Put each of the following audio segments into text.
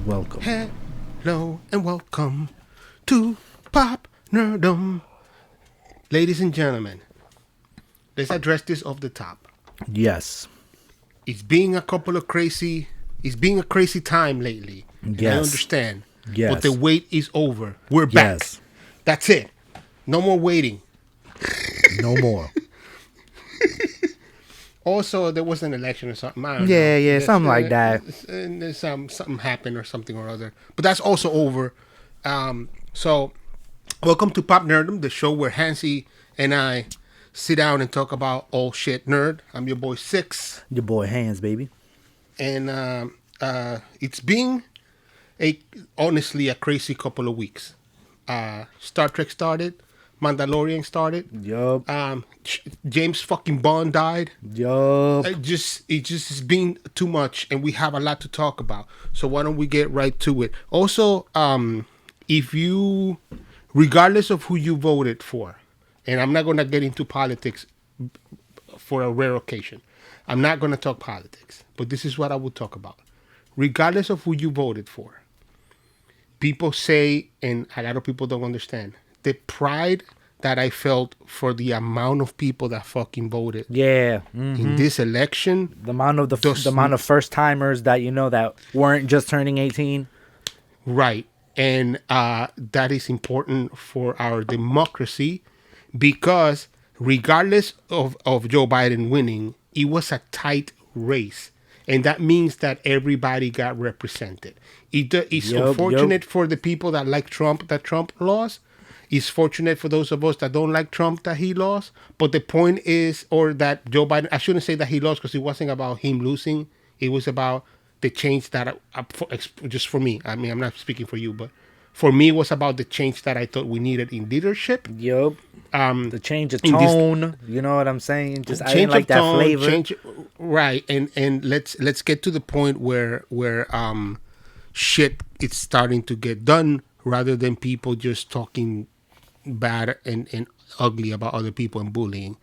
Welcome. Hello and welcome to Pop Nerdom. Ladies and gentlemen, let's address this off the top. Yes. It's being a crazy time lately. And Yes. I understand. Yes. But the wait is over. We're back. Yes. That's it. No more waiting. No more. Also, there was an election or something. I don't know. Yeah, something like that. And there's something happened or something or other. But that's also over. So, welcome to Pop Nerdom, the show where Hanz and I sit down and talk about all shit nerd. I'm your boy Six. Your boy Hanz, baby. And it's been honestly a crazy couple of weeks. Star Trek started. Mandalorian started. Yup. James fucking Bond died. Yup. It just has been too much, and we have a lot to talk about. So why don't we get right to it? Also, if you, regardless of who you voted for, and I'm not gonna get into politics for a rare occasion. I'm not gonna talk politics, but this is what I would talk about. Regardless of who you voted for, people say, and a lot of people don't understand, the pride that I felt for the amount of people that fucking voted Yeah. in this election. The amount of first timers that that weren't just turning 18. Right. And that is important for our democracy because regardless of Joe Biden winning, it was a tight race. And that means that everybody got represented. It's unfortunate for the people that like Trump that Trump lost. It's fortunate for those of us that don't like Trump that he lost. But the point is, or that Joe Biden, I shouldn't say that he lost because it wasn't about him losing. It was about the change that, just for me, I mean, I'm not speaking for you, but for me, it was about the change that I thought we needed in leadership. Yup. The change of tone, you know what I'm saying? Just I didn't like that tone, flavor. Right, and let's get to the point where shit is starting to get done rather than people just talking bad and ugly about other people and bullying.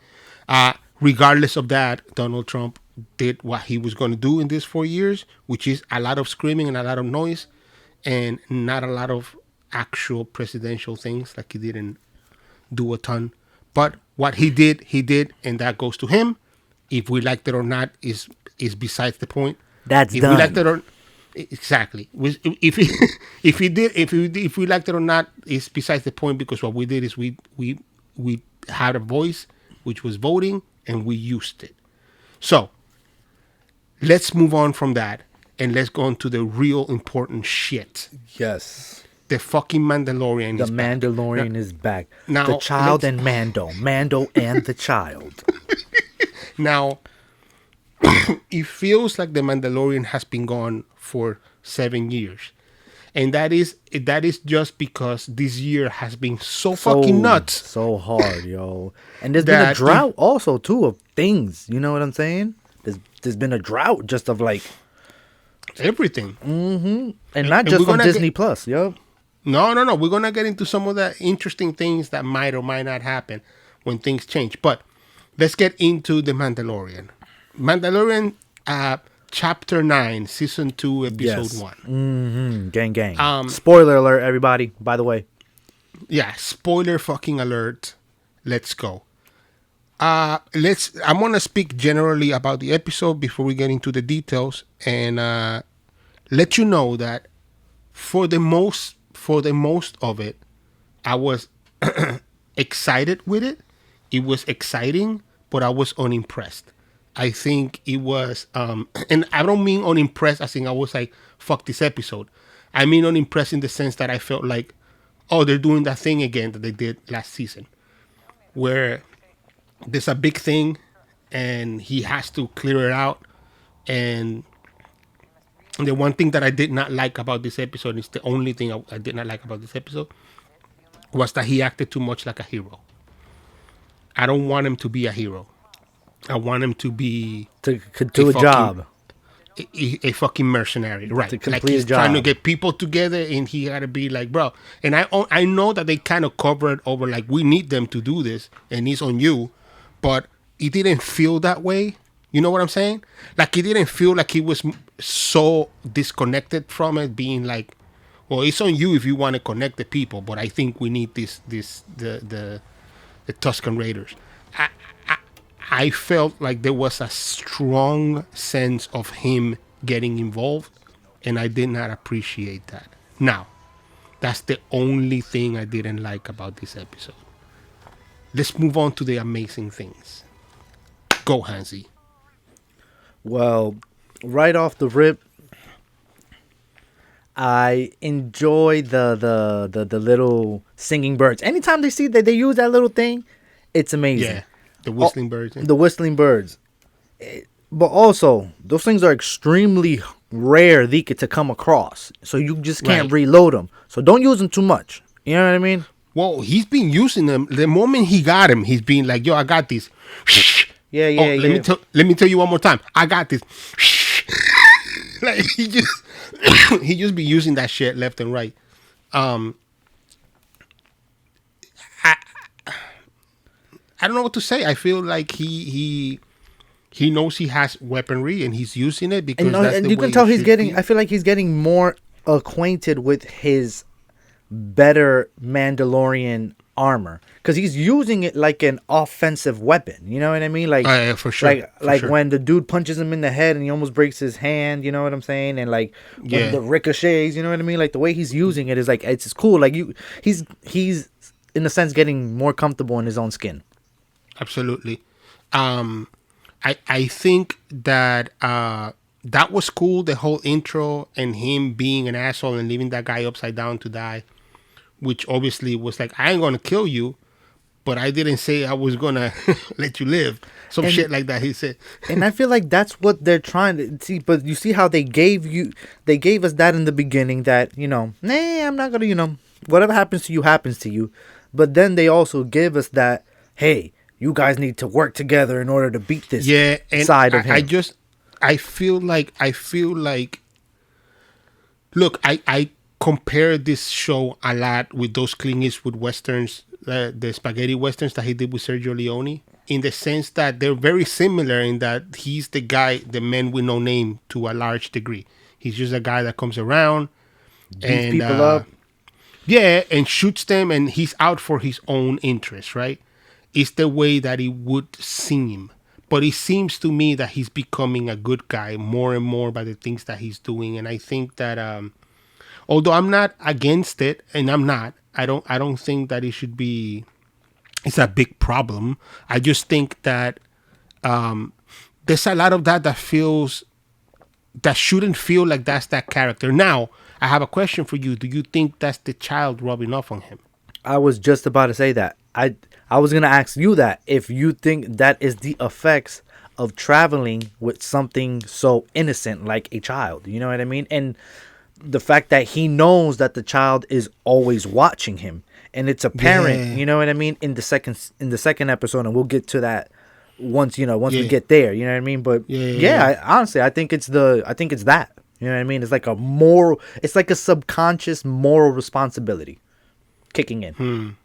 Regardless of that, Donald Trump did what he was going to do in these 4 years, which is a lot of screaming and a lot of noise and not a lot of actual presidential things. Like he didn't do a ton. But what he did, and that goes to him. If we liked it or not is besides the point. That's if done. We liked it or exactly. If we liked it or not is besides the point because what we did is we had a voice, which was voting, and we used it. So let's move on from that and let's go on to the real important shit. Yes. The fucking Mandalorian is back. The Mandalorian is back. Now, the child and Mando. Mando and the child. Now, it feels like the Mandalorian has been gone for 7 years. And that is just because this year has been so fucking nuts. So hard, yo. And there's been a drought also, too, of things. You know what I'm saying? There's been a drought just of, like... everything. Mm-hmm. And not just on Disney Plus, yo. No. We're going to get into some of the interesting things that might or might not happen when things change. But let's get into The Mandalorian. Mandalorian Chapter 9, Season 2, Episode 1. Mm-hmm. Gang. Spoiler alert, everybody, by the way. Yeah, spoiler fucking alert. Let's go. I'm going to speak generally about the episode before we get into the details and let you know that for the most of it, I was excited with it. It was exciting, but I was unimpressed. I think it was, and I don't mean unimpressed as in I was like, fuck this episode. I mean unimpressed in the sense that I felt like, oh, they're doing that thing again that they did last season. Where there's a big thing and he has to clear it out. And the one thing that I did not like about this episode, is the only thing I did not like about this episode, was that he acted too much like a hero. I don't want him to be a hero. I want him to be to do a job. A fucking mercenary, right? To complete like he's a job. Trying to get people together, and he got to be like, bro. And I know that they kind of covered over like we need them to do this, and it's on you, but it didn't feel that way. You know what I'm saying? Like he didn't feel like he was so disconnected from it, being like, well, it's on you if you want to connect the people, but I think we need the Tuscan Raiders. I, I I felt like there was a strong sense of him getting involved, and I did not appreciate that. Now, that's the only thing I didn't like about this episode. Let's move on to the amazing things. Go, Hansi. Well, right off the rip, I enjoy the little singing birds. Anytime they see that they use that little thing, it's amazing. Yeah, the whistling birds. The whistling birds. But also, those things are extremely rare to come across. So you just can't reload them. So don't use them too much. You know what I mean? Well, he's been using them. The moment he got him, he's been like, yo, I got this. Yeah. Let me tell you one more time. I got this. Like he just be using that shit left and right. I don't know what to say. I feel like he knows he has weaponry and he's using it because that's the you way can tell he's getting. be. I feel like he's getting more acquainted with his better Mandalorian armor because he's using it like an offensive weapon. You know what I mean? Like Yeah, for sure. Like when the dude punches him in the head and he almost breaks his hand. You know what I'm saying? And like when the ricochets. You know what I mean? Like the way he's using it is like it's cool. Like he's in a sense getting more comfortable in his own skin. Absolutely. I think that that was cool. The whole intro and him being an asshole and leaving that guy upside down to die. Which obviously was like, I ain't gonna kill you, but I didn't say I was gonna let you live. Some shit like that he said. And I feel like that's what they're trying to see. But you see how they gave us that in the beginning that, I'm not gonna, whatever happens to you. But then they also give us that, hey, you guys need to work together in order to beat this side of him. I feel like look, I compare this show a lot with those Clint Eastwood westerns, the spaghetti westerns that he did with Sergio Leone, in the sense that they're very similar in that he's the guy, the man with no name to a large degree. He's just a guy that comes around and people up. Yeah, and shoots them, and he's out for his own interests, right? It's the way that it would seem. But it seems to me that he's becoming a good guy more and more by the things that he's doing. And I think that although I'm not against it, and I don't think that it should be, it's a big problem. I just think that there's a lot of that shouldn't feel like that's that character. Now, I have a question for you. Do you think that's the child rubbing off on him? I was just about to say that. I was going to ask you that, if you think that is the effects of traveling with something so innocent like a child. You know what I mean? And the fact that he knows that the child is always watching him, and it's apparent, you know what I mean, in the second episode, and we'll get to that once we get there, you know what I mean? But honestly, I think it's that, you know what I mean? It's like a subconscious moral responsibility kicking in.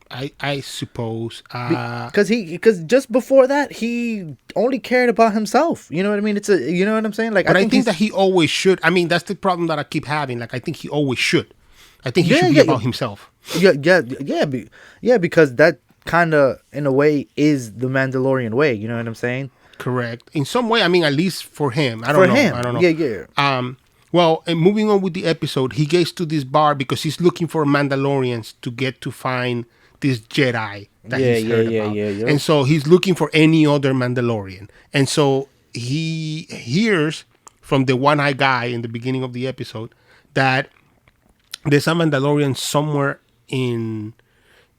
I suppose because just before that he only cared about himself. You know what I mean? You know what I'm saying? Like, but I think that he always should. I mean, that's the problem that I keep having. Like, I think he always should. I think he should be about himself. Yeah. Because that kind of, in a way, is the Mandalorian way. You know what I'm saying? Correct. In some way, I mean, at least for him. I don't know. Yeah. Well, and moving on with the episode, he gets to this bar because he's looking for Mandalorians to get to find this Jedi that he's heard about. And so he's looking for any other Mandalorian. And so he hears from the one-eyed guy in the beginning of the episode that there's a Mandalorian somewhere in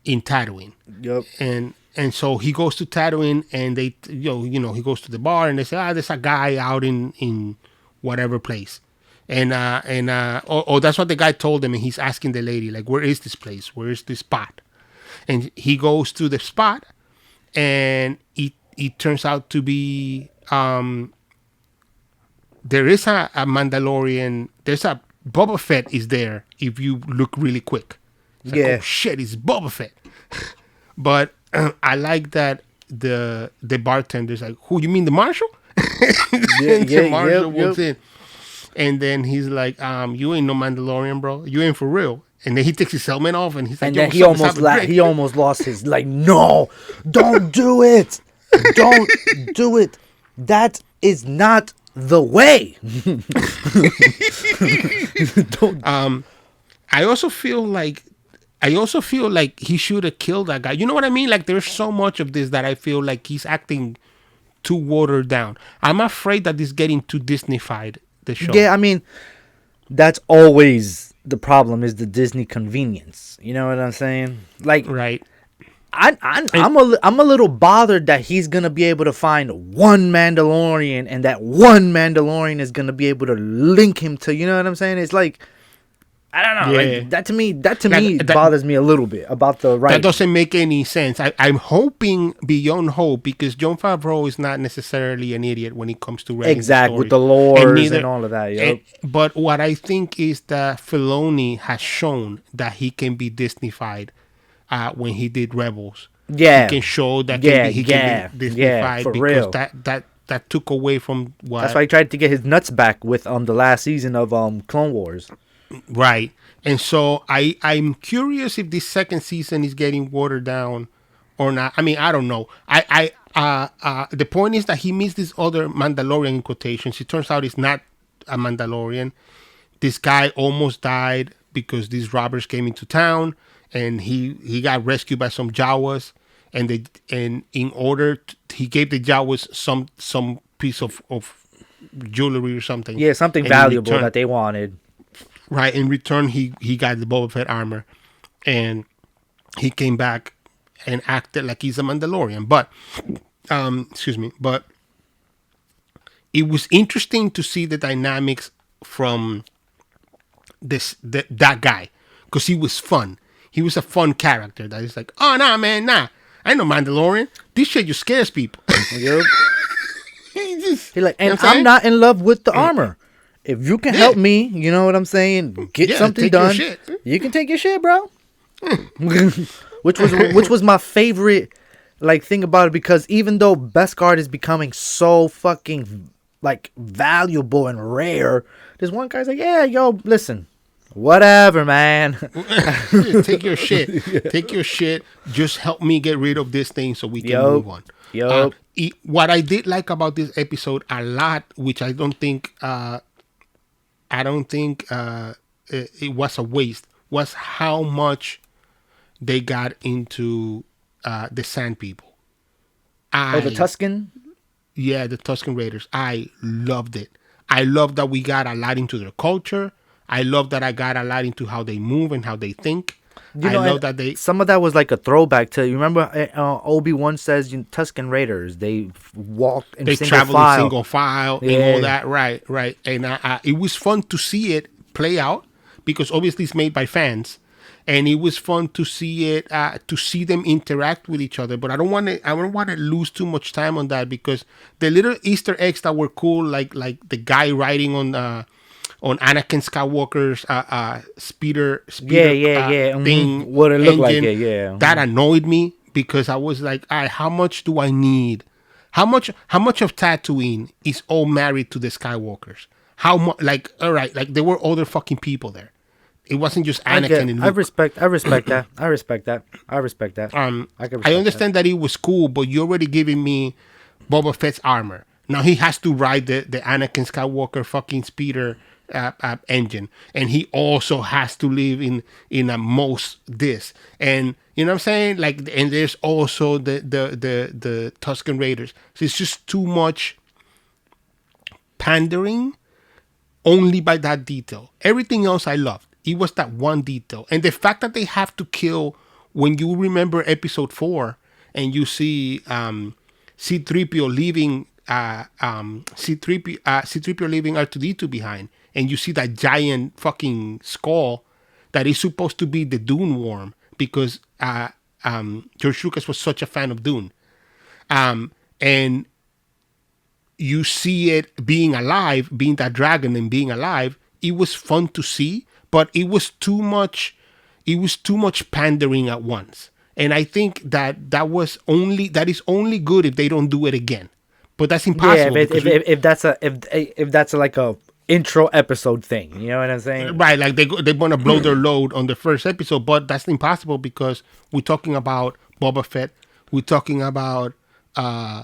Tatooine. Yep. And so he goes to Tatooine, and they, he goes to the bar, and they say, there's a guy out in whatever place. And that's what the guy told him, and he's asking the lady, like, where is this place? Where is this spot? And he goes to the spot, and it turns out to be there is a Mandalorian. There's a Boba Fett is there if you look really quick. It's like, oh shit, it's Boba Fett. But I like that the bartender's like, who, you mean the marshal? Yeah, And yeah, the Marshal yep, walks yep. in. And then he's like, you ain't no Mandalorian, bro. You ain't for real. And then he takes his helmet off and he's like, And yo, then what's up? Let's have a drink. he almost lost his like. No, don't do it. Don't do it. That is not the way. Don't. I also feel like he should have killed that guy. You know what I mean? Like there's so much of this that I feel like he's acting too watered down. I'm afraid that it's getting too Disneyfied, the show. Yeah, I mean, that's always the problem is the Disney convenience. You know what I'm saying? Like, Right. I'm a little bothered that he's gonna be able to find one Mandalorian and that one Mandalorian is gonna be able to link him to. You know what I'm saying? It's like I don't know. Yeah. Like that to me That bothers me a little bit about the that right. doesn't make any sense. I'm hoping beyond hope because Jon Favreau is not necessarily an idiot when it comes to writing Exact with the the stories. lores and all of that. Yep. But what I think is that Filoni has shown that he can be Disneyfied when he did Rebels. Yeah. He can show that he can be Disneyfied for because real. that took away from what. That's why he tried to get his nuts back with the last season of Clone Wars. Right. And so I'm curious if this second season is getting watered down or not. I mean, I don't know. The point is that he meets this other Mandalorian in quotations. It turns out he's not a Mandalorian. This guy almost died because these robbers came into town and he got rescued by some Jawas and he gave the Jawas some piece of jewelry or something. Yeah, something And in valuable return- that they wanted. Right. In return, he got the Boba Fett armor, and he came back and acted like he's a Mandalorian. But, excuse me. But it was interesting to see the dynamics from that guy because he was fun. He was a fun character. That is like, oh nah, man, nah. I ain't no Mandalorian. This shit just scares people. Yep. He He like, You know and what I'm I'm saying? not in love with the armor. If you can help me, you know what I'm saying, get something take your done. shit. You can take your shit, bro. which was my favorite like thing about it because even though Beskar is becoming so fucking like valuable and rare, this one guy's like, yeah, yo, listen, whatever, man. Take your shit. Take your shit. Just help me get rid of this thing so we can Yup. move on. Yup. What I did like about this episode a lot, which I don't think it was a waste, was how much they got into the Sand People. The Tuscan. Yeah, the Tuscan Raiders. I loved it. I love that we got a lot into their culture. I love that I got a lot into how they move and how they think. You know, I love that they. some of that was like a throwback to, you remember Obi-Wan says Tuscan Raiders, they walk in They single travel file. in single file Yeah. and all that. Right. And it was fun to see it play out because obviously it's made by fans. And it was fun to see it, to see them interact with each other. But I don't want to lose too much time on that because the little Easter eggs that were cool, like the guy riding on Anakin Skywalker's speeder Yeah. thing, What it looked like, engine, yeah. that annoyed me because I was like, all right, how much do I need? How much of Tatooine is all married to the Skywalkers? How much? Like, all right, like there were other fucking people there. It wasn't just Anakin and Luke. I respect that. I respect that. I respect that. I understand that it was cool, but you're already giving me Boba Fett's armor. Now he has to ride the Anakin Skywalker fucking speeder engine, and he also has to live in a most this, and you know what I'm saying? Like, and there's also the Tuscan Raiders. So it's just too much pandering only by that detail. Everything else I loved. It was that one detail. And the fact that they have to kill, when you remember episode 4 and you see C-3PO leaving C-3PO leaving R2-D2 behind, and you see that giant fucking skull that is supposed to be the Dune worm because George Lucas was such a fan of Dune. And you see it being alive, being that dragon and being alive. It was fun to see, but it was too much. It was too much pandering at once, and I think that is only good if they don't do it again, But that's Yeah, impossible because if that's like a intro episode thing, you know what I'm saying? right, like they want to blow their load on the first episode, but that's impossible because we're talking about Boba Fett, we're talking about uh,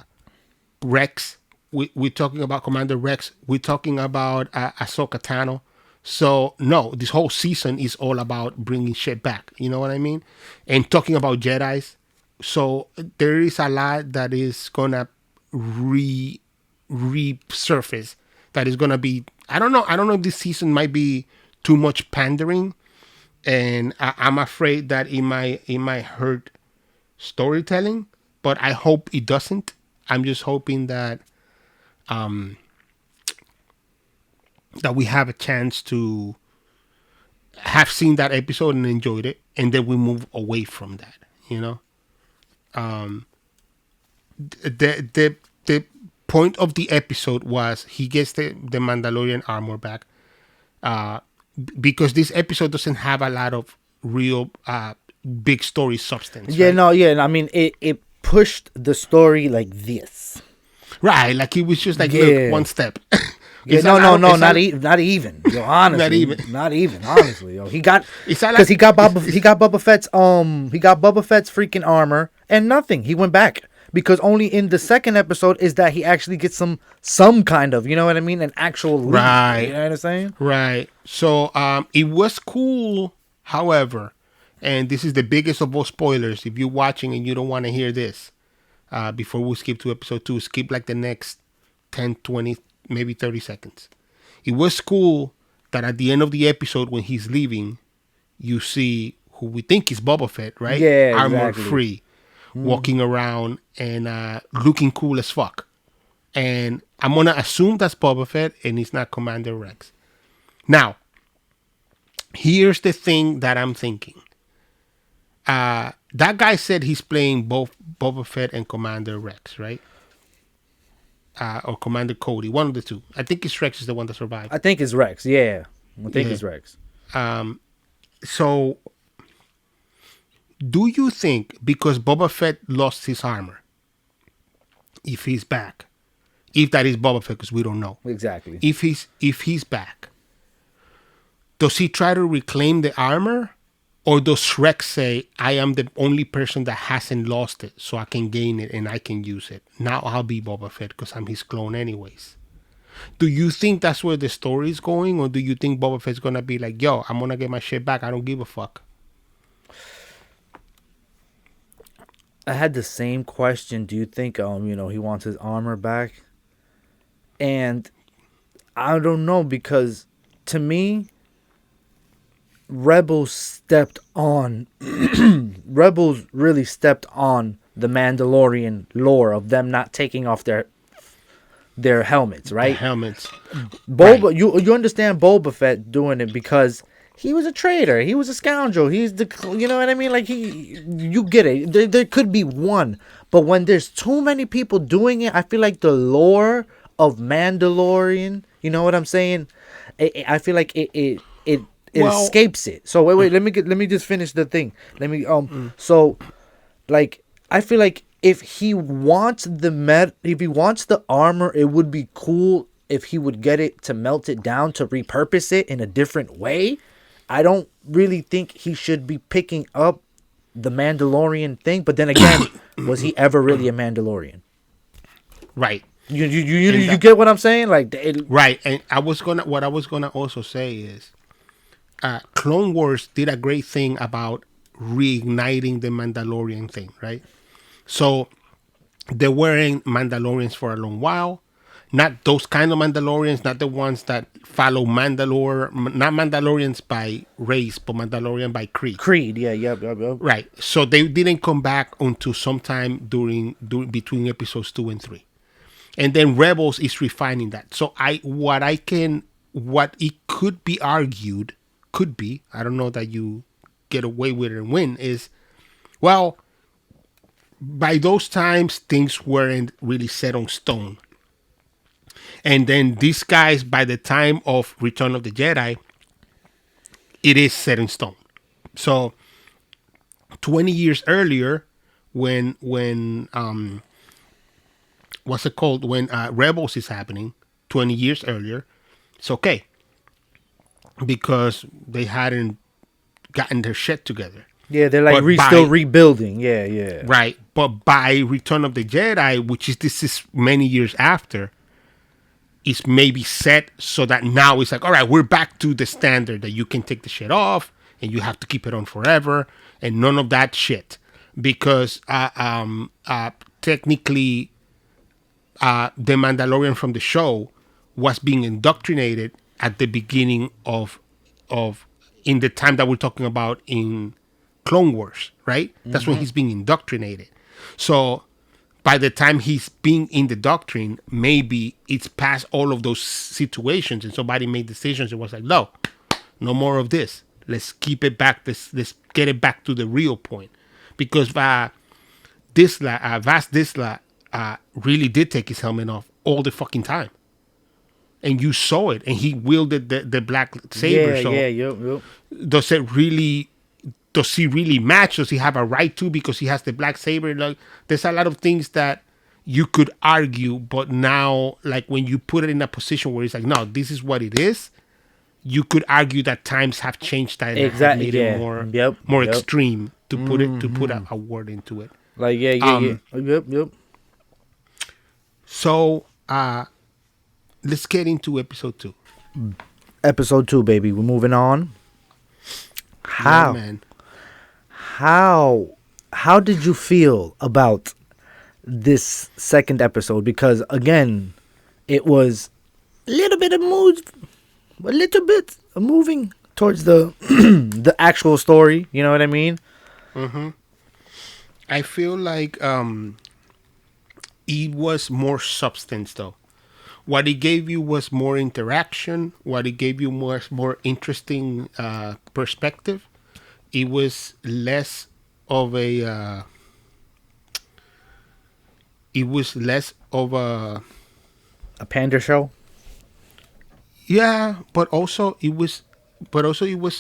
Rex, we're talking about Commander Rex, we're talking about Ahsoka Tano. So no, this whole season is all about bringing shit back. You know what I mean? And talking about Jedi's. So there is a lot that is gonna re resurface. That is gonna be. I don't know. I don't know if this season might be too much pandering, and I'm afraid that it might hurt storytelling. But I hope it doesn't. I'm just hoping that that we have a chance to have seen that episode and enjoyed it, and then we move away from that. You know, the point of the episode was he gets the Mandalorian armor back, because this episode doesn't have a lot of real big story substance. Yeah, Right? no, yeah. I mean, it pushed the story like this. Right, like it was just like Yeah. look, one step. Yeah, It's no, a no, lot- no, it's not a- not even. Yo, honestly, Not even. not even. Honestly, yo, he got It's not because like- he got Boba Fett's freaking armor and nothing. He went back because only in the second episode is that he actually gets some kind of, you know what I mean, an actual lead. Right. You know what I'm saying? Right. So it was cool, however, and this is the biggest of all spoilers. If you're watching and you don't want to hear this, before we skip to episode 2, skip like the next 10, 20, maybe 30 seconds. It was cool that at the end of the episode when he's leaving, you see who we think is Boba Fett, right? Yeah, Armor exactly. free, walking around and looking cool as fuck. And I'm going to assume that's Boba Fett and it's not Commander Rex. Now, here's the thing that I'm thinking. That guy said he's playing both Boba Fett and Commander Rex, right? Or Commander Cody, one of the two. I think it's Rex is the one that survived. I think it's Rex. Yeah, I think Yeah. it's Rex. So, do you think because Boba Fett lost his armor, if he's back, if that is Boba Fett, because we don't know, Exactly. if he's back, does he try to reclaim the armor, or does Rex say, "I am the only person that hasn't lost it, so I can gain it and I can use it. Now I'll be Boba Fett because I'm his clone anyways." Do you think that's where the story is going, or do you think Boba Fett's gonna be like, "Yo, I'm gonna get my shit back. I don't give a fuck." I had the same question. Do you think he wants his armor back? And I don't know, because to me, Rebels really stepped on the Mandalorian lore of them not taking off their helmets, The right? helmets. Boba, Right. you understand Boba Fett doing it because he was a traitor. He was a scoundrel. He's you know what I mean? Like you get it. There could be one, but when there's too many people doing it, I feel like the lore of Mandalorian. You know what I'm saying? I feel like it Well- escapes it. So wait. Let me just finish the thing. So, like, I feel like if he wants the armor, it would be cool if he would get it to melt it down to repurpose it in a different way. I don't really think he should be picking up the Mandalorian thing. But then again, was he ever really a Mandalorian? Right. You get what I'm saying? Like, Right. And what I was gonna also say is, Clone Wars did a great thing about reigniting the Mandalorian thing, right? So they weren't Mandalorians for a long while. Not those kind of Mandalorians, not the ones that follow Mandalore, not Mandalorians by race, but Mandalorian by creed. Creed, yeah, yep. Right. So they didn't come back until sometime during between episodes 2 and 3. And then Rebels is refining that. So what it could be argued, I don't know that you get away with it and win, is, well, by those times things weren't really set on stone. And then these guys, by the time of Return of the Jedi, it is set in stone. So 20 years earlier, when what's it called, when Rebels is happening 20 years earlier, it's okay because they hadn't gotten their shit together. Yeah, they're like But still rebuilding. Yeah, yeah. right, but by Return of the Jedi, which is this is many years after, is maybe set so that now it's like, all right, we're back to the standard that you can take the shit off and you have to keep it on forever and none of that shit, because technically the Mandalorian from the show was being indoctrinated at the beginning of in the time that we're talking about in Clone Wars, right? That's when he's being indoctrinated. So by the time he's being in the doctrine, maybe it's past all of those situations, and somebody made decisions and was like, no more of this. Let's keep it back. Let's get it back to the real point, because Vast Disla really did take his helmet off all the fucking time, and you saw it, and he wielded the black saber. Yep. Does it really? Does he really match? Does he have a right to, because he has the black saber? Like, there's a lot of things that you could argue, but now, like, when you put it in a position where it's like, no, this is what it is, you could argue that times have changed that and Exactly. made it more extreme, to put it a word into it. Like yeah. Yep. So let's get into episode 2. Episode 2, baby. We're moving on. Yeah, man. How did you feel about this second episode? Because again, it was a little bit of moving towards the the actual story. You know what I mean? Mm-hmm. I feel like it was more substance, though. What it gave you was more interaction. What it gave you was more interesting perspective. It was less of a. It was less of a pander show. Yeah, but also it was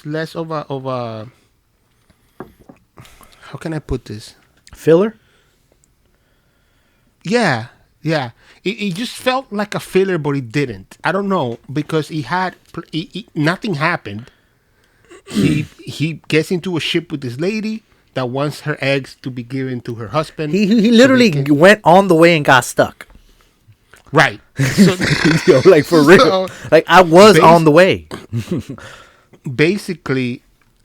less of a. How can I put this? Filler. Yeah. It just felt like a filler, but it didn't. I don't know, because nothing happened. He gets into a ship with this lady that wants her eggs to be given to her husband. He literally went on the way and got stuck. Right. So, yo, like for real. Like I was on the way. Basically,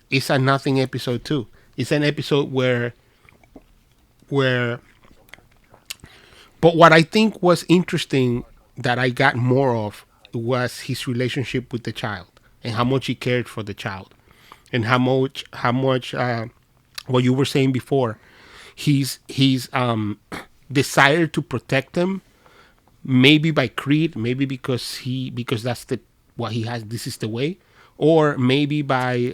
it's a nothing episode 2. It's an episode where. But what I think was interesting that I got more of was his relationship with the child, and how much he cared for the child, and how much what you were saying before, his desire to protect them, maybe by creed, maybe because that's what he has. This is the way, or maybe by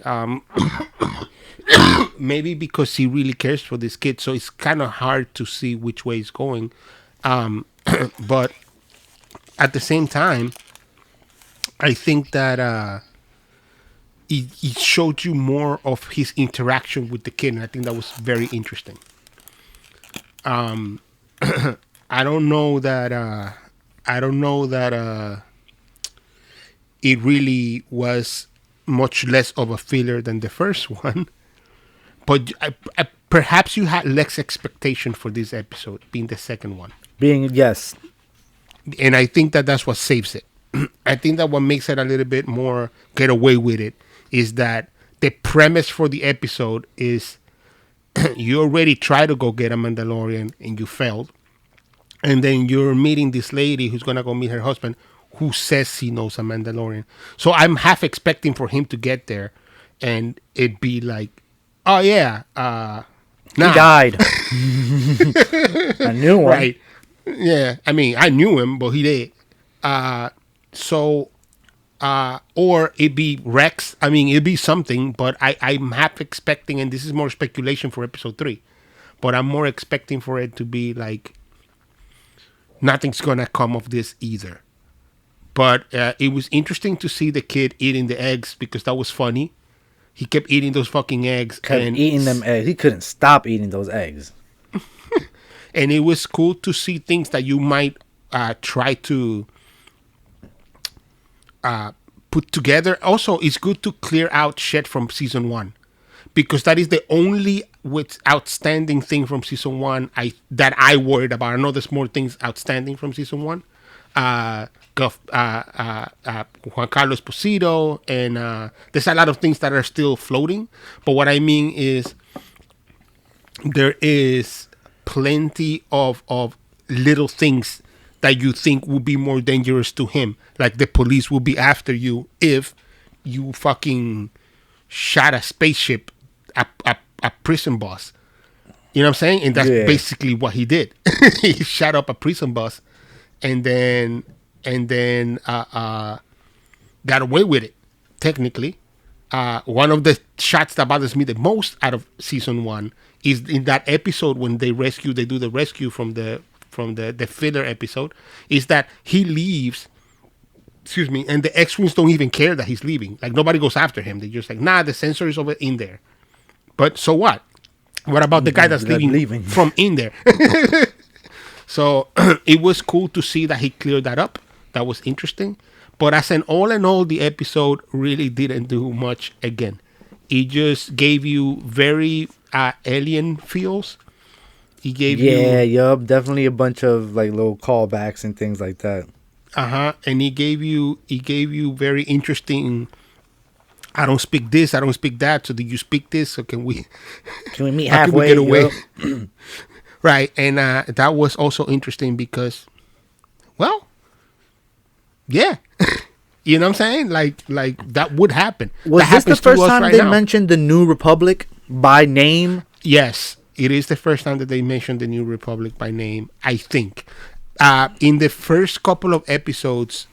maybe because he really cares for this kid. So it's kind of hard to see which way it's going. But at the same time, I think that it showed you more of his interaction with the kid, and I think that was very interesting. I don't know that it really was much less of a filler than the first one, but perhaps you had less expectation for this episode being the second one. Yes. And I think that that's what saves it. I think that what makes it a little bit more get away with it is that the premise for the episode is you already tried to go get a Mandalorian and you failed. And then you're meeting this lady who's going to go meet her husband who says he knows a Mandalorian. So I'm half expecting for him to get there and it be like, oh yeah, he died. I knew him. Right. Yeah, I mean, I knew him, but he did. Or it'd be Rex. I mean, it'd be something, but I'm half expecting, and this is more speculation for episode 3, but I'm more expecting for it to be like, nothing's gonna come of this either. But it was interesting to see the kid eating the eggs, because that was funny. He kept eating those fucking eggs. He couldn't stop eating those eggs. And it was cool to see things that you might try to put together. Also, it's good to clear out shit from season 1, because that is the only outstanding thing from season 1 that I worried about. I know there's more things outstanding from season 1. Juan Carlos Esposito, and there's a lot of things that are still floating. But what I mean is there is plenty of little things that you think will be more dangerous to him. Like the police will be after you if you fucking shot a spaceship, a prison bus. You know what I'm saying? And that's basically what he did. He shot up a prison bus and then got away with it, technically. One of the shots that bothers me the most out of season 1 is in that episode when they do the rescue from the filler episode, is that he leaves, and the X-Wings don't even care that he's leaving. Like, nobody goes after him. They're just like, nah, the sensor is over in there. But so what? What about the guy that's leaving from in there? So it was cool to see that he cleared that up. That was interesting. But as an all in all, the episode really didn't do much again. It just gave you very alien feels. He gave definitely a bunch of like little callbacks and things like that. And he gave you very interesting. I don't speak this, I don't speak that. So do you speak this? So can we meet halfway? Can we get away? Right, and that was also interesting because, well, yeah, you know what I'm saying? Like that would happen. Was this the first time they mentioned the New Republic by name? Yes, it is the first time that they mentioned the New Republic by name, I think. In the first couple of episodes,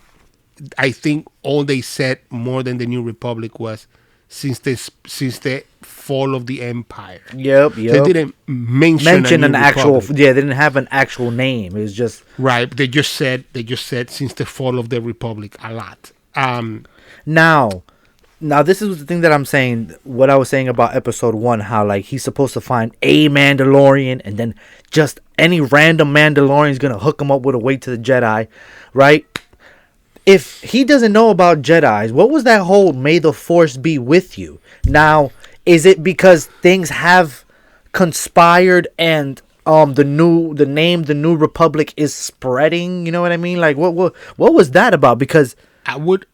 I think all they said more than the New Republic was since the fall of the Empire. Yep. They didn't mention an actual. They didn't have an actual name. It was just right. They just said since the fall of the Republic a lot. Now this is the thing that I'm saying. What I was saying about episode 1, how like he's supposed to find a Mandalorian, and then just any random Mandalorian is gonna hook him up with a way to the Jedi, right? If he doesn't know about Jedis, what was that whole "May the Force be with you"? Now, is it because things have conspired and the New Republic is spreading? You know what I mean? Like what was that about? Because I would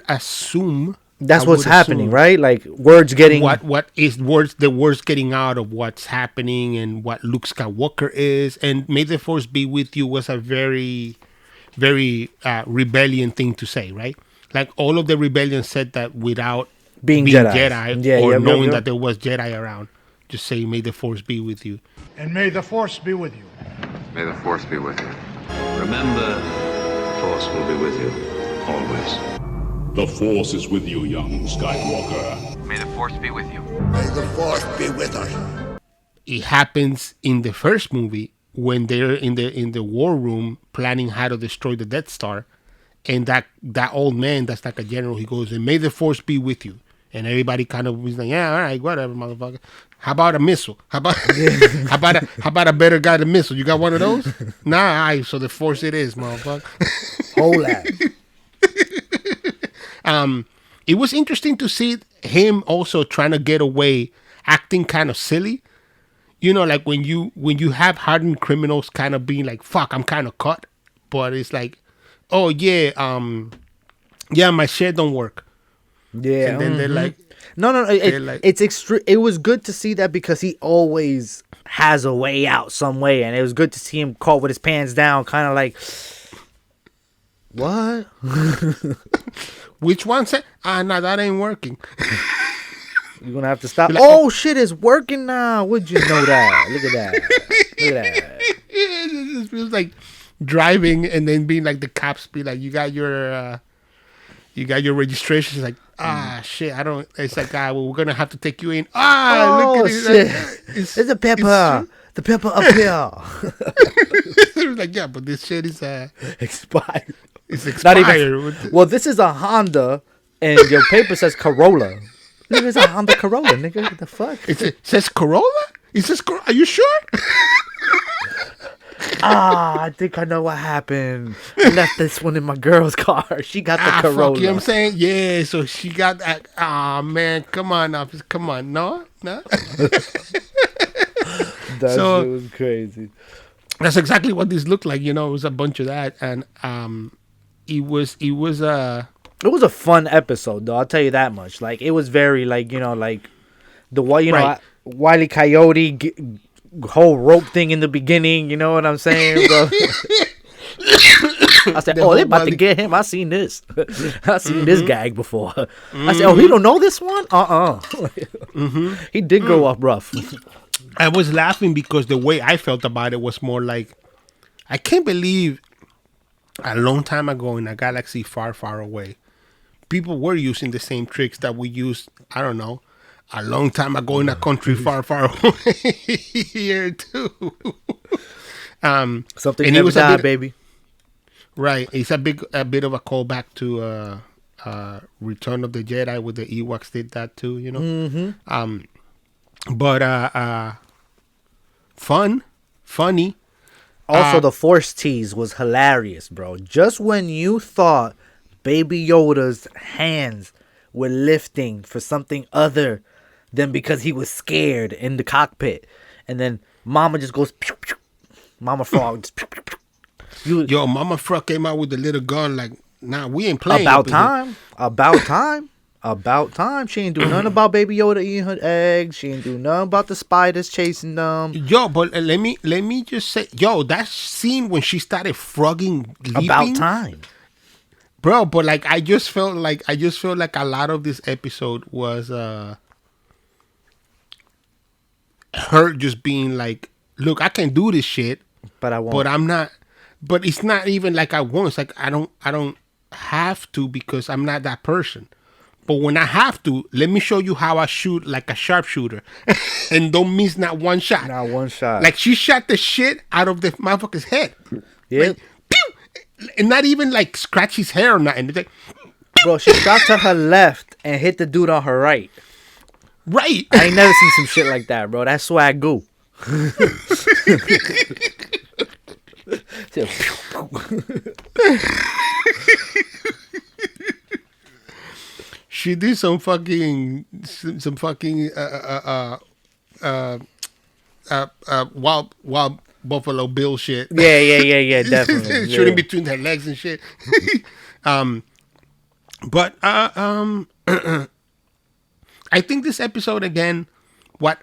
assume that's what's happening, right? Like words getting the words getting out of what's happening and what Luke Skywalker is, and "May the Force be with you" was a very rebellion thing to say, right? Like all of the rebellion said that without being Jedi or knowing that there was Jedi around. Just say, "May the Force be with you." And may the Force be with you. May the Force be with you. Remember, the Force will be with you, always. The Force is with you, young Skywalker. May the Force be with you. May the Force be with us. It happens in the first movie when they're in the war room planning how to destroy the Death Star, and that old man that's like a general, he goes, "And may the Force be with you," and everybody kind of was like, "Yeah, all right, whatever, motherfucker. How about a missile? How about how about a better guided missile? You got one of those? Nah, all right, so the Force it is, motherfucker." Whole lot. It was interesting to see him also trying to get away, acting kind of silly. You know, like when you have hardened criminals kind of being like, "Fuck, I'm kind of caught," but it's like, "Oh yeah, my shit don't work." Yeah, and then they're like, "No, it's extreme." It was good to see that because he always has a way out some way, and it was good to see him caught with his pants down, kind of like, "What?" Which one said, "No, that ain't working." You're gonna have to stop. Like, oh shit, it's working now. Would you know that? Look at that. It feels like driving and then being like the cops be like, you got your registration. It's like, shit, I don't. It's like, well, we're gonna have to take you in. Look at shit. It's the pepper. The pepper up here. It's like, yeah, but this shit is expired. It's expired. Well, this is a Honda, and your paper says Corolla. Nigga, it's a Honda Corolla, nigga. What the fuck? It says Corolla? It says Corolla? Are you sure? I think I know what happened. I left this one in my girl's car. She got the Corolla. Fuck, you know what I'm saying? Yeah, so she got that. Man, come on, officer. Come on. No? That So- shit was crazy. That's exactly what this looked like. It was a bunch of that. And it was It was a fun episode, though. I'll tell you that much. Like, it was very, like, like the Right. Wile E. Coyote whole rope thing in the beginning. You know what I'm saying, bro? I said, The they whole about to body- get him. I seen this. I seen this gag before. I said, he don't know this one? He did grow up rough. I was laughing because the way I felt about it was more like, I can't believe a long time ago in a galaxy far, far away, people were using the same tricks that we used, I don't know, a long time ago in a country far, far away here too. Something and it never was a died, bit- baby. Right. It's a bit of a callback to Return of the Jedi, where the Ewoks did that too, But funny. Also, the Force tease was hilarious, bro. Just when you thought Baby Yoda's hands were lifting for something other than because he was scared in the cockpit, and then Mama just goes, pew, pew. Mama Frog just, pew, pew, pew. Yo, Mama Frog came out with the little gun like, nah, we ain't playing. About up in time. About time. About time. She ain't do nothing about Baby Yoda eating her eggs. She ain't do nothing about the spiders chasing them. here. Yo, but let me just say, yo, that scene when she started frogging leaping, About time. bro. But like, I just felt like a lot of this episode was her just being like, look, I can do this shit, But I won't. but I'm not. But it's not even like I want. It's like I don't have to because I'm not that person. But when I have to, let me show you how I shoot like a sharpshooter and don't miss not one shot. Not one shot. Like she shot the shit out of the motherfucker's head. Yeah. Like, pew! And not even like scratch his hair or nothing. It's like, Bro, she shot to her left and hit the dude on her right. right. I ain't never seen some shit like that, bro. That's swag goo. She did some fucking wild Buffalo Bill shit. Yeah, definitely. Shooting Yeah. between her legs and shit. But I think this episode again, what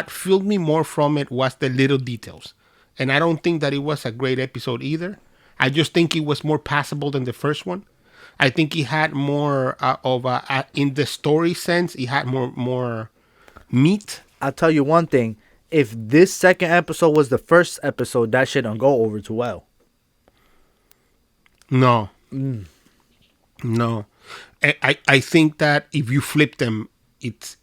filled me more from it was the little details. And I don't think that it was a great episode either. I just think it was more passable than the first one. I think he had more in the story sense, he had more meat. I'll tell you one thing. If this second episode was the first episode, that shit don't go over too well. No. No. I think that if you flip them, it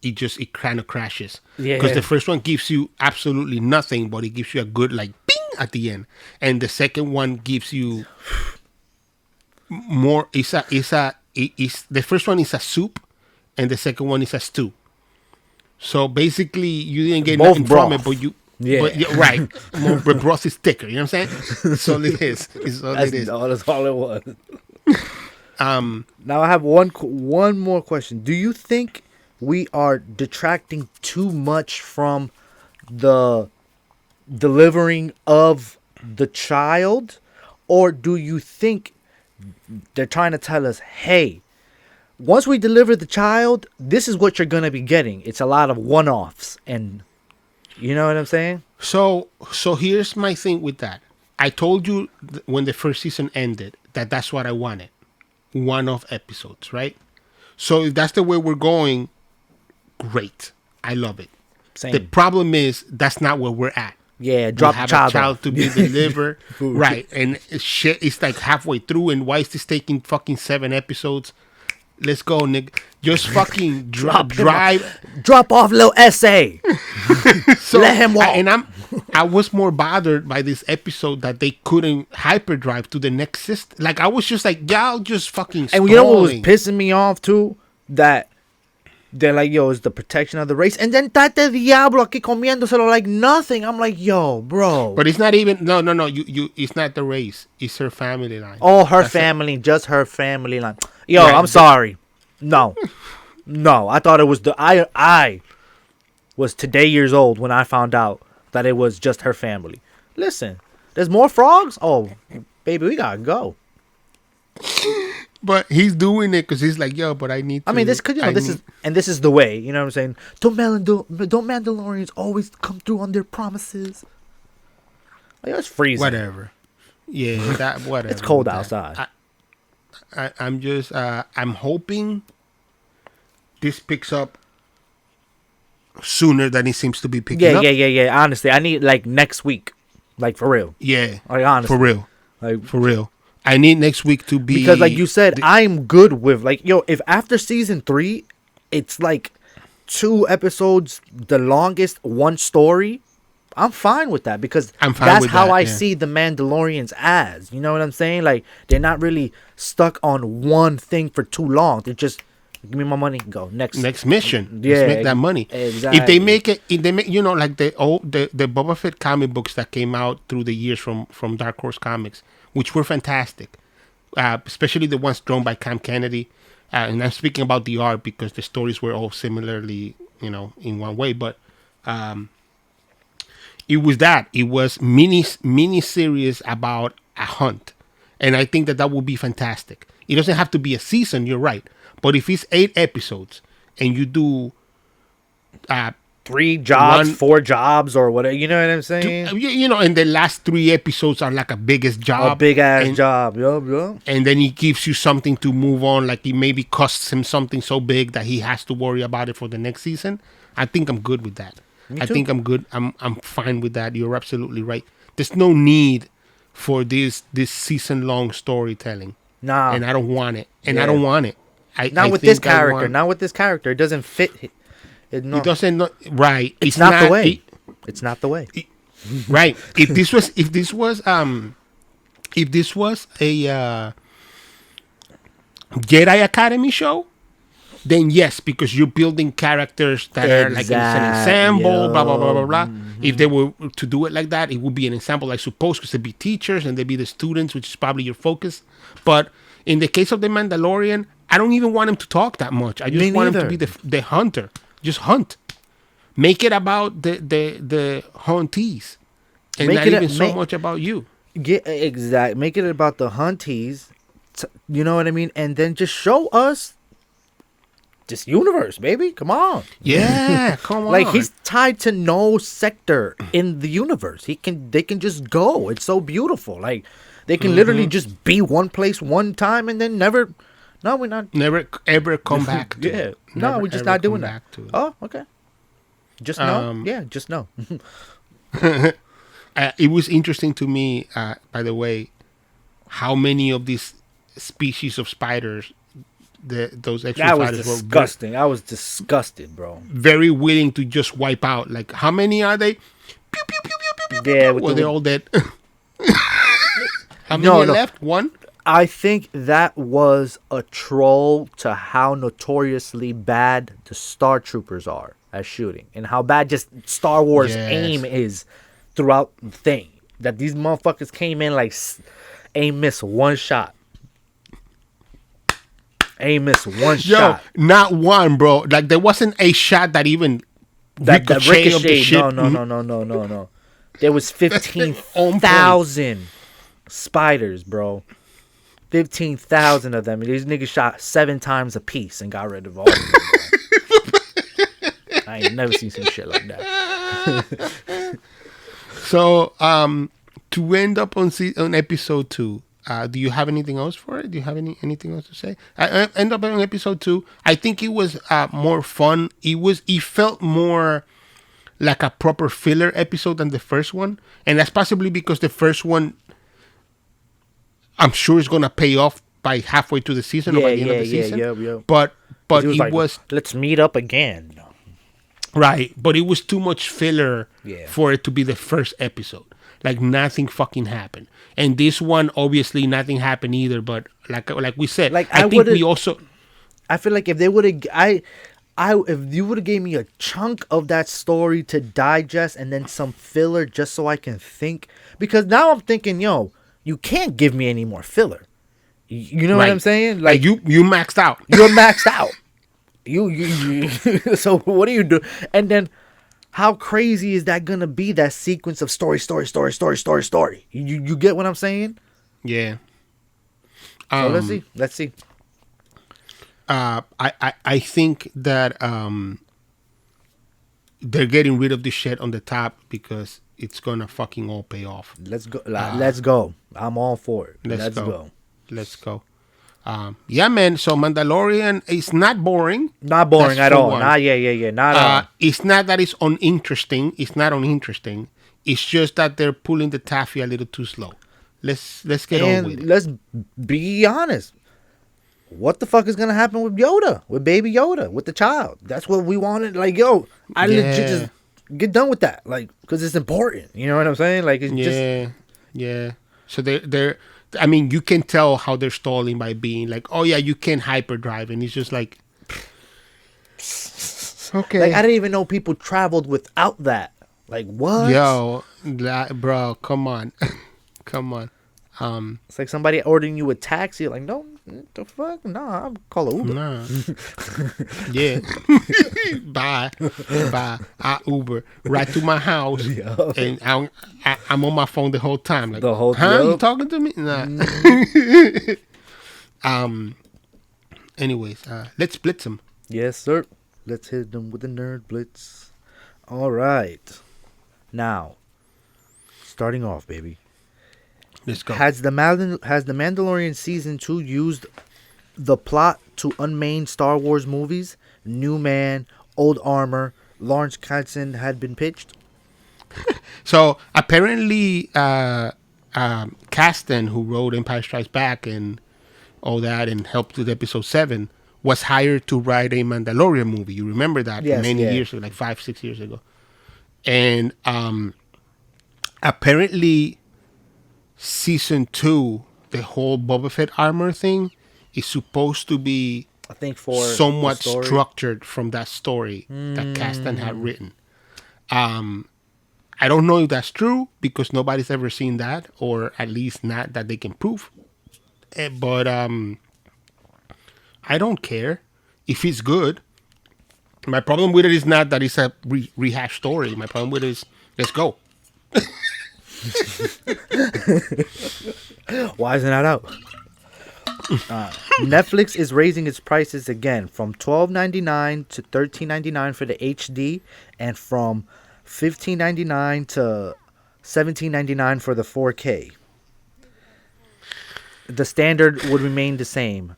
kind of crashes. Yeah. Because the first one gives you absolutely nothing, but it gives you a good like bing at the end. And the second one gives you more. The first one is a soup, and the second one is a stew. So basically, you didn't get Both nothing from it, broth. but you. Yeah. But, yeah, right. More, the broth is thicker. You know what I'm saying? That's all it is. It's all it is. That's all it was. Now I have one more question. Do you think we are detracting too much from the delivering of the child, or do you think they're trying to tell us, hey, once we deliver the child, this is what you're gonna be getting? It's a lot of one-offs, and you know what I'm saying? So here's my thing with that. I told you when the first season ended that that's what I wanted. One-off episodes, right? So if that's the way we're going, great. I love it. Same. The problem is that's not where we're at. Yeah, We drop the have child a child off. to be delivered. Right. And shit is like halfway through, and why is this taking fucking 7 episodes? Let's go, nigga. Just fucking drive. Drop off little essay. So, Let him walk. I was more bothered by this episode that they couldn't hyperdrive to the next system. Like I was just like, y'all just fucking And you know what was stalling. pissing me off too? That they're like, yo, it's the protection of the race. And then Tate Diablo aquí comiéndoselo like nothing. I'm like, yo, bro. But it's not even no. You it's not the race. It's her family line. Oh, her That's family, just her family line. Yo, Right, I'm sorry. No. No, I thought it was I was today years old when I found out that it was just her family. Listen, there's more frogs? Oh, baby, we gotta go. But he's doing it because he's like, yo, but I need to. I mean, this could, this is the way, you know what I'm saying? Don't Mandalorians always come through on their promises? Like, it's freezing. Whatever. Yeah, that whatever. It's cold that. outside. I'm just I'm hoping this picks up sooner than it seems to be picking up. Yeah. Honestly, I need like next week, like for real. Yeah, Like honestly, for real, like for real. I need next week to be because, like you said, I'm good with like if after season 3, it's like 2 episodes, the longest, one story. I'm fine with that because that's how I see the Mandalorians as. You know what I'm saying? Like they're not really stuck on one thing for too long. They're just give me my money, go next mission. Yeah, Let's make that money. Exactly. If they make like the Boba Fett comic books that came out through the years from Dark Horse Comics, which were fantastic, especially the ones drawn by Cam Kennedy. And I'm speaking about the art because the stories were all similarly, in one way, but. It was mini series about a hunt, and I think that would be fantastic. It doesn't have to be a season. You're right, but if it's 8 episodes and you do 3 jobs, 4 jobs, or whatever, you know what I'm saying? And the last 3 episodes are like a biggest job, a big ass job, yup. And then he gives you something to move on. Like it maybe costs him something so big that he has to worry about it for the next season. I think I'm good with that. I think I'm good. I'm fine with that. You're absolutely right. There's no need for this season long storytelling. Nah, and I don't want it. And I don't want it. Not with this character. Not with this character. It doesn't fit. It doesn't. Right. It's not the way. It's not the way. Right. If this was a Jedi Academy show, then yes, because you're building characters that are like an ensemble, blah, blah, blah, blah, blah. Mm-hmm. If they were to do it like that, it would be an ensemble, I suppose, because they'd be teachers and they'd be the students, which is probably your focus. But in the case of the Mandalorian, I don't even want him to talk that much. I just want him to be the hunter. Just hunt. Make it about the hunties. And not even so much about you. Make it about the hunties. You know what I mean? And then just show us this universe, baby. Come on. Yeah, come on. Like he's tied to no sector in the universe. They can just go. It's so beautiful. Like they can literally just be one place one time and then never. No, we're not. Never ever come back to it. No, we're just not doing that. Oh, okay. Just no. Yeah, just no. It was interesting to me, by the way, how many of these species of spiders those extra spiders were disgusting. I was disgusted, bro. Very willing to just wipe out. Like, how many are they? Pew, pew, pew, pew, pew, pew, yeah, pew. Well, they're all dead. How many left? 1? I think that was a troll to how notoriously bad the Star Troopers are at shooting and how bad just Star Wars aim is throughout the thing. That these motherfuckers came in like aim miss one shot. Aim miss one shot. Not one, bro. Like there wasn't a shot that even ricocheted of the ship. No. There was 15,000 spiders, bro. 15,000 of them. These niggas shot 7 times a piece and got rid of all of them. I ain't never seen some shit like that. So, to end up on episode 2, do you have anything else for it? Do you have anything else to say? I end up on episode 2. I think it was more fun. It felt more like a proper filler episode than the first one, and that's possibly because the first one, I'm sure, is gonna pay off by halfway through the season or by the end of the season. Yeah. But it was let's meet up again. Right, but it was too much filler for it to be the first episode. Like nothing fucking happened, and this one obviously nothing happened either. But like we said, like I think we also. I feel like if they would have, if you would have gave me a chunk of that story to digest and then some filler just so I can think, because now I'm thinking, yo, you can't give me any more filler. You know what I'm saying? Like you maxed out. You're maxed out. You so what do you do? And then how crazy is that gonna be? That sequence of story. You get what I'm saying? Yeah. So let's see. I think that they're getting rid of the shit on the top because it's gonna fucking all pay off. Let's go. Let's go. I'm all for it. Let's go. Let's go. Yeah, man. So Mandalorian is not boring. Not boring at all. Not yeah. Not at all. It's not that it's uninteresting. It's not uninteresting. It's just that they're pulling the taffy a little too slow. Let's get on with it. Let's be honest. What the fuck is gonna happen with Yoda, with Baby Yoda, with the child? That's what we wanted. Like, yo, I legit just get done with that, like, because it's important. You know what I'm saying? Like, it's yeah. So they're. I mean, you can tell how they're stalling by being like, oh yeah, you can hyperdrive, and it's just like, okay. Like, I didn't even know people traveled without that. Like, what? Yo, bro, come on. It's like somebody ordering you a taxi. You're like, no, what the fuck? Nah, I'm call Uber. Nah. Yeah. Bye. I Uber right to my house, and I'm on my phone the whole time. Like, you talking to me? Nah. Anyways, let's blitz them. Yes, sir. Let's hit them with the nerd blitz. All right. Now, starting off, baby. Let's go. Has the Mandalorian season 2 used the plot to unmain Star Wars movies? New Man, Old Armor, Lawrence Kasdan had been pitched. So apparently, Kasdan, who wrote Empire Strikes Back and all that, and helped with Episode 7, was hired to write a Mandalorian movie. You remember that? Yes, many years ago, like 5-6 years ago, and apparently. Season 2, the whole Boba Fett armor thing is supposed to be, I think, for somewhat structured from that story that Kasdan had written. I don't know if that's true because nobody's ever seen that, or at least not that they can prove. But I don't care if it's good. My problem with it is not that it's a rehash story. My problem with it is, let's go. Why isn't that out? Netflix is raising its prices again from $12.99 to $13.99 for the HD, and from $15.99 to $17.99 for the 4K. The standard would remain the same.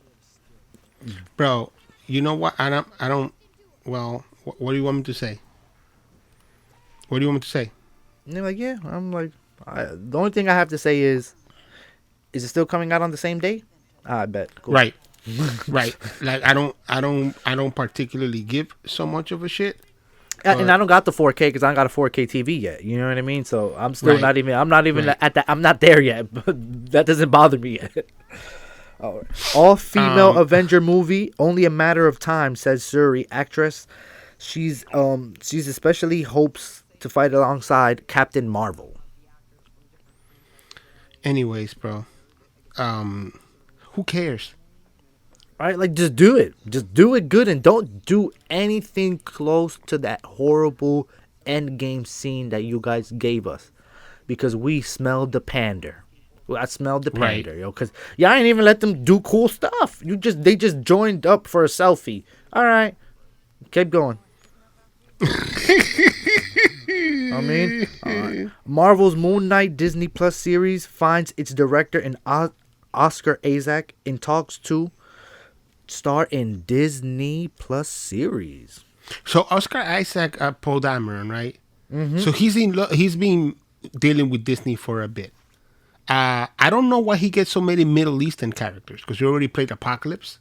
Bro, you know what? I don't. Well, what do you want me to say? What do you want me to say? And they're like, yeah. I'm like, the only thing I have to say is it still coming out on the same day? I bet. Cool. Right. Right. Like I don't particularly give so much of a shit. And I don't got the 4K because I don't got a 4K TV yet. You know what I mean? So I'm still not even. I'm not even at that. I'm not there yet. But that doesn't bother me yet. All female Avenger movie, only a matter of time, says Shuri, actress. She's especially hopes to fight alongside Captain Marvel. Anyways, bro, who cares? Right? Like, just do it. Just do it good, and don't do anything close to that horrible Endgame scene that you guys gave us, because we smelled the pander. I smelled the pander, yo. Because y'all ain't even let them do cool stuff. They just joined up for a selfie. All right, keep going. I mean, Marvel's Moon Knight Disney Plus series finds its director in Oscar Isaac in talks to star in Disney Plus series. So Oscar Isaac, Paul Dameron, right? Mm-hmm. So he's been dealing with Disney for a bit. I don't know why he gets so many Middle Eastern characters, because he already played Apocalypse.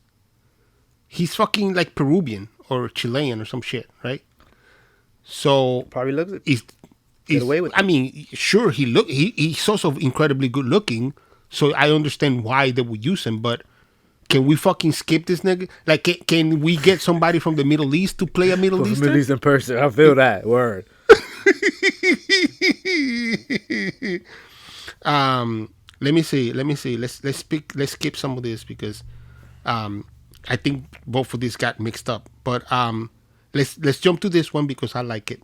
He's fucking like Peruvian or Chilean or some shit, right? So probably looks it. Get away with it. I mean, sure, he's also incredibly good looking, so I understand why they would use him. But Can we fucking skip this nigga? Like, can we get somebody from the Middle East to play a Middle Eastern? Middle Eastern person. I feel that word. Let me see. Let's skip some of this because I think both of these got mixed up. But let's jump to this one because I like it.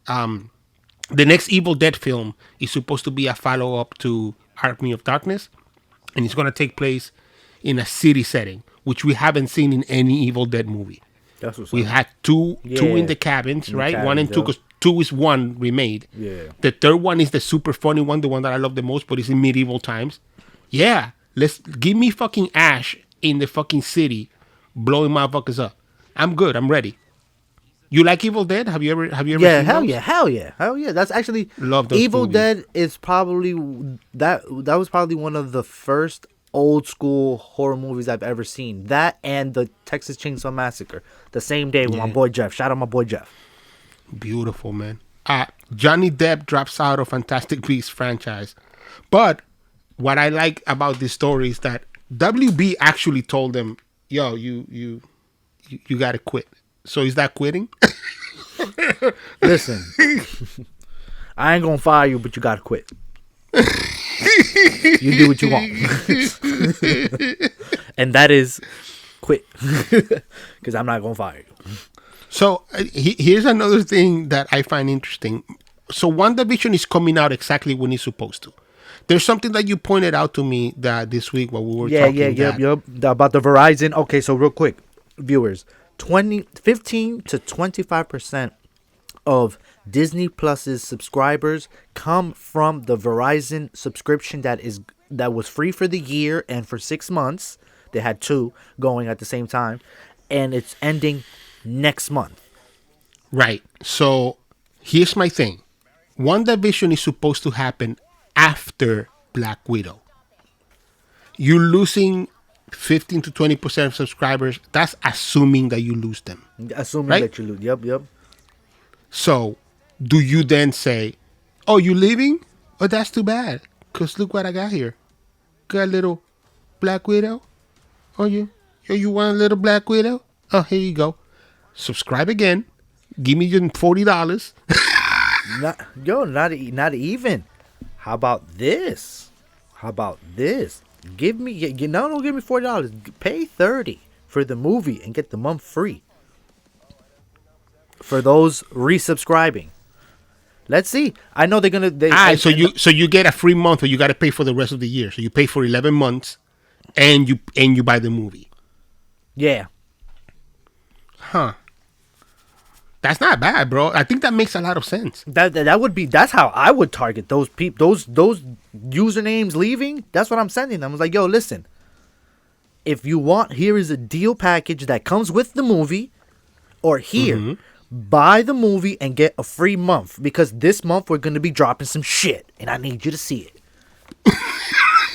The next Evil Dead film is supposed to be a follow-up to Army of Darkness, and it's going to take place in a city setting, which we haven't seen in any Evil Dead movie. That's what's We up. had two in the cabins, In the right? cabins, 1 and 2, because 2 is one remade. Yeah. The third one is the super funny one, the one that I love the most, but it's in medieval times. Yeah, let's give me fucking Ash in the fucking city, blowing motherfuckers up. I'm good. I'm ready. You like Evil Dead? Have you ever? Yeah, seen hell those? yeah, hell yeah, hell yeah. That's actually Love those Evil movies. Dead is probably that was probably one of the first old school horror movies I've ever seen. That and the Texas Chainsaw Massacre, the same day with my boy Jeff. Shout out my boy Jeff. Beautiful, man. Johnny Depp drops out of Fantastic Beasts franchise, but what I like about this story is that WB actually told him, "Yo, you gotta quit." So is that quitting? Listen, I ain't gonna fire you, but you gotta quit. You do what you want, and that is quit, because I'm not gonna fire you. So here's another thing that I find interesting. So WandaVision is coming out exactly when it's supposed to. There's something that you pointed out to me that this week while we were talking. Yep. About the Verizon. Okay, so real quick, viewers, 15 to 25% of Disney Plus's subscribers come from the Verizon subscription that was free for the year and for 6 months. They had 2 going at the same time, and it's ending next month. Right. So here's my thing. WandaVision is supposed to happen after Black Widow. You're losing 15 to 20% of subscribers. That's assuming that you lose them. Assuming Right? that you lose. Yep. So do you then say, "Oh, you leaving? Oh, that's too bad. Because look what I got here. Got a little Black Widow. Oh, you want a little Black Widow? Oh, here you go. Subscribe again. Give me your $40. Not even. How about this? Give me don't give me $40. Pay $30 for the movie and get the month free. For those resubscribing. Let's see. I know they're gonna. So you get a free month, or you got to pay for the rest of the year. So you pay for 11 months, and you buy the movie. Yeah. Huh. That's not bad, bro. I think that makes a lot of sense. That would be. That's how I would target those people. Those usernames leaving. That's what I'm sending them. I was like, yo, listen. If you want, here is a deal package that comes with the movie, or here, buy the movie and get a free month, because this month we're gonna be dropping some shit, and I need you to see it.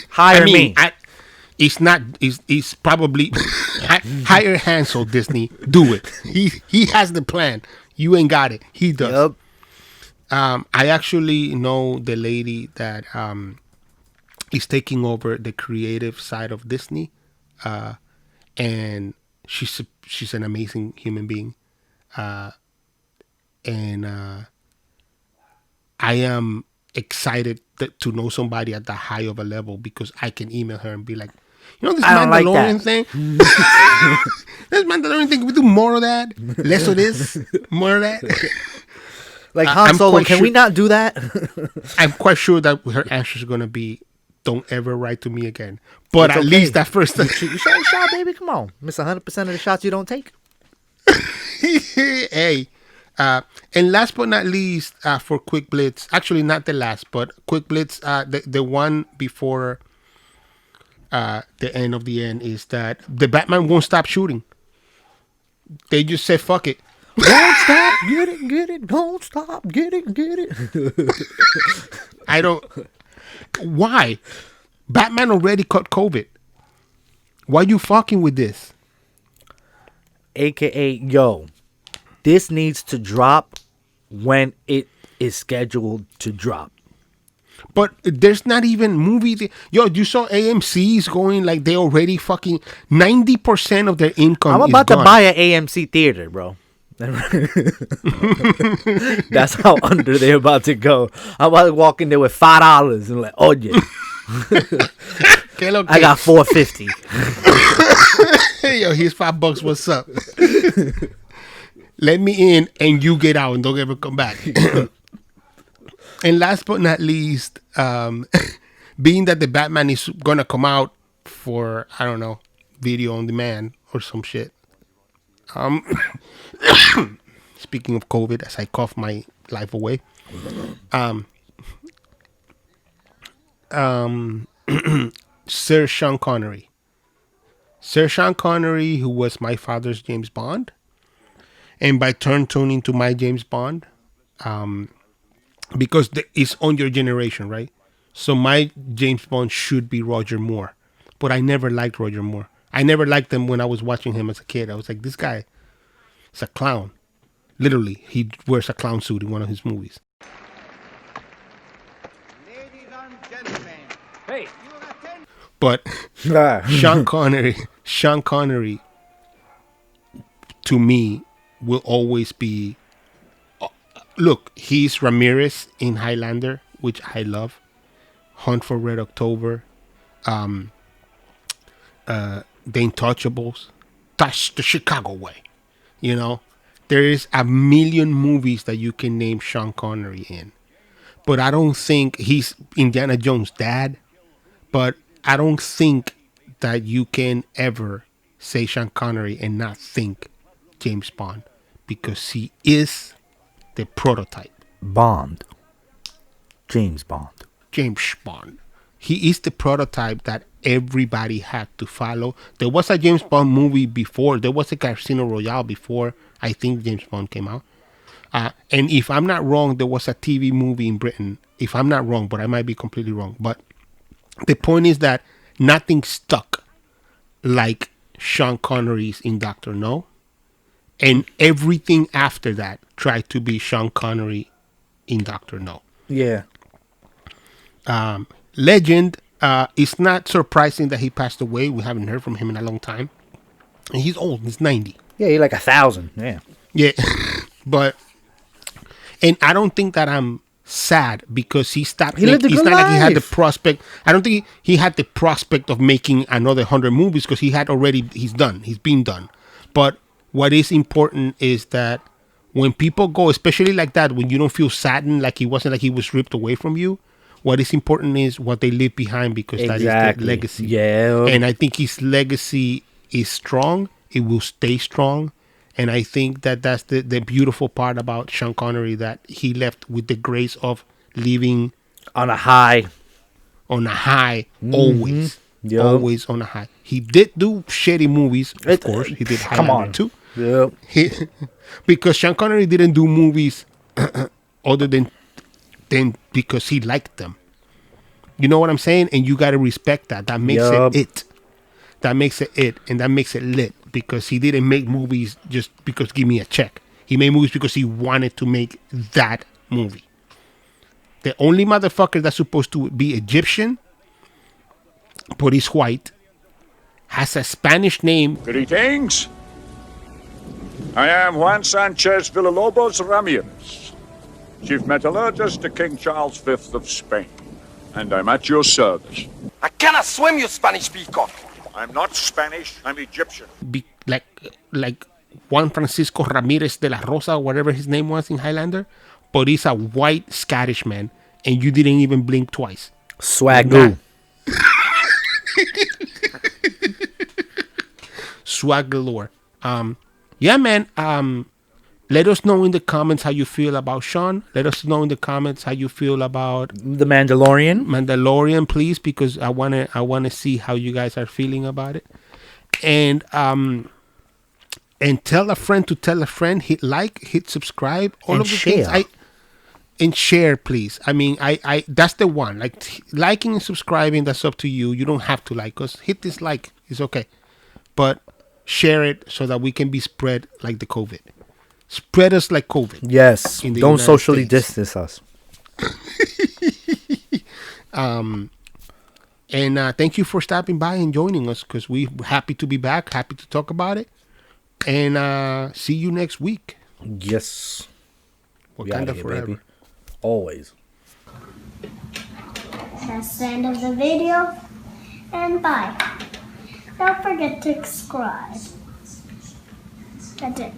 Hire me. It's probably hire Hansel, Disney. Do it. He has the plan. You ain't got it. He does. Yep. I actually know the lady that is taking over the creative side of Disney, and she's an amazing human being, and I am excited to know somebody at that high of a level, because I can email her and be like, this I don't like Mandalorian that. thing? This Mandalorian thing, can we do more of that? Less of this? More of that? Like Han I'm Solo, quite can we sure- not do that? I'm quite sure that her answer is going to be, "Don't ever write to me again." But It's at okay. least that first... You shot a shot, baby. Come on. Miss 100% of the shots you don't take. Hey. And last but not least, for Quick Blitz, actually not the last, but Quick Blitz, the one before the end of the end, is that the Batman won't stop shooting. They just said, fuck it. Don't stop, get it. Don't stop, get it. I don't... Why? Batman already caught COVID. Why you fucking with this? AKA, yo, this needs to drop when it is scheduled to drop. But there's not even movie. Yo, you saw AMC's going like they already fucking 90% of their income. I'm about to buy an AMC theater, bro. That's how under they're about to go. I'm about to walk in there with $5 and like, oh yeah, I got $4.50. Hey, yo, here's $5. What's up? Let me in and you get out and don't ever come back. And last but not least, being that the Batman is gonna come out for, I don't know, video on demand or some shit. Speaking of COVID, as I cough my life away, Sir Sean Connery, who was my father's James Bond, and by turn turned into my James Bond, because it's on your generation, right? So my James Bond should be Roger Moore, but I never liked Roger Moore. I never liked him when I was watching him as a kid. I was like, this guy is a clown. Literally, he wears a clown suit in one of his movies. Ladies and gentlemen, hey, but Sean Connery, to me, will always be. Look, he's Ramirez in Highlander, which I love. Hunt for Red October, The Intouchables, that's the Chicago way. You know, there is a million movies that you can name Sean Connery in, but I don't think he's Indiana Jones' dad. But I don't think that you can ever say Sean Connery and not think James Bond, because he is the prototype. James Bond. He is the prototype that everybody had to follow. There was a James Bond movie before. There was a Casino Royale before I think James Bond came out. And if I'm not wrong, there was a TV movie in Britain. If I'm not wrong, but I might be completely wrong. But the point is that nothing stuck like Sean Connery's in Dr. No. And everything after that tried to be Sean Connery in Dr. No. Yeah. Legend. It's not surprising that he passed away. We haven't heard from him in a long time. And he's old. He's 90. Yeah, he's like 1,000. Yeah. Yeah. And I don't think that I'm sad because he stopped. Lived a good it's not like he had the life. prospect. I don't think he had the prospect of making another 100 movies because he's done. He's been done. But what is important is that when people go, especially like that, when you don't feel saddened, like he wasn't like he was ripped away from you, what is important is what they leave behind, because that is their legacy. Yeah. And I think his legacy is strong. It will stay strong. And I think that that's the beautiful part about Sean Connery, that he left with the grace of leaving on a high. Always. Yep. Always on a high. He did do shitty movies, of course. He did Highlander too. Yep. Because Sean Connery didn't do movies other than because he liked them. You know what I'm saying? And you got to respect that. That makes it. That makes it it. And that makes it lit. Because he didn't make movies just because give me a check. He made movies because he wanted to make that movie. The only motherfucker that's supposed to be Egyptian, but he's white, has a Spanish name. Greetings. I am Juan Sanchez Villalobos Ramirez, Chief Metallurgist to King Charles V of Spain, and I'm at your service. I cannot swim, you Spanish peacock. I'm not Spanish, I'm Egyptian. Like Juan Francisco Ramirez de la Rosa, whatever his name was in Highlander, but he's a white Scottish man, and you didn't even blink twice. Swagoo. Swag galore. Yeah, man. Let us know in the comments how you feel about Sean. Let us know in the comments how you feel about The Mandalorian. Please, because I wanna see how you guys are feeling about it. And tell a friend to tell a friend. Hit like, hit subscribe, all and of the share. things. And share, please. I mean, I that's the one. Like liking and subscribing, that's up to you. You don't have to like us. Hit this like, it's okay, but share it so that we can be spread like the COVID. Spread us like COVID. Yes. In the Don't United socially States. distance us. And thank you for stopping by and joining us, because we're happy to be back, happy to talk about it. And see you next week. Yes. Wakanda forever. Baby. Always. That's the end of the video. And bye. Don't forget to subscribe. That's it.